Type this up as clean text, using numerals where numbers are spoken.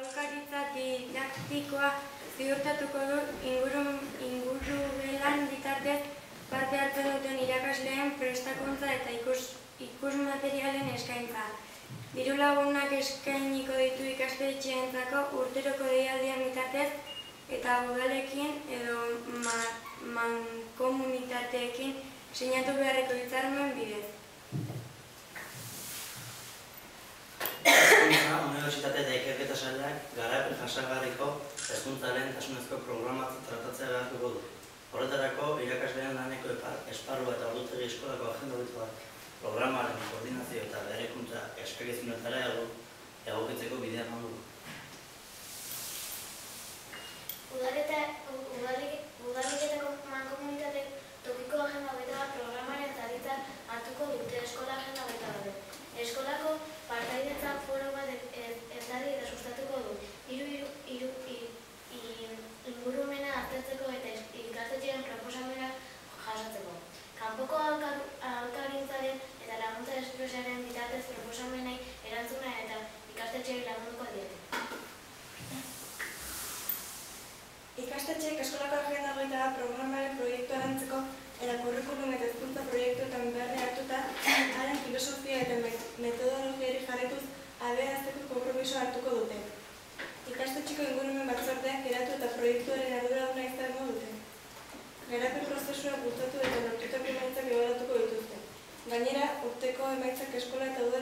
aholkaritza didaktikoa ziurtatuko du ingurugelan bitartez parte hartzen duten irakasleen prestakuntza eta ikusmaterialen eskaintza. Diru lagunak eskainiko ditu ikastetxeentzako urteroko deialdien bitartez eta udalekin edo mankomunitateekin sinatu beharreko hitzarmen bidez. Hezkuntza, unibertsitate eta ikerketa sailak garapen jasangarriko hezkuntza lehentasunezko programa tratatzea behartuko du. Horretarako, irakasleen laneko esparrua eta ordutegi eskolako agenda bat programaren koordinazio eta berrikuntza eskakizunetara egokitzeko bidea eman du. Udaletako mankomunitateek tokiko agenda bat programaren zatitzat hartuko dute eskola agenda bat. Eskolako partaidetza foro bat ezarri eta sustatuko du. Ingurumena aztertzeko eta ikastetxeen proposamenak jasotzeko. Kanpoko aholkarintzaren eta laguntza espresaren bitartez proposamenei erantzuna eta ikastetxeei lagunduko diete. Ikastetxeek eskolako agenda hogeita programaren proiektua lantzeko eta kurrikulum eta hezkuntza proiektuetan beharre hartuta, haren filosofia eta metodologiari jarraituz adierazteko konpromisoa hartuko dute. Ikastetxeko ingurumen batzordeak eratu eta proiektuaren arduraduna izango dute. Garapen prozesua bultzatu eta lortutako emaitzak ebaluatuko dituzte. Gainera, urteko emaitzak eskola eta udal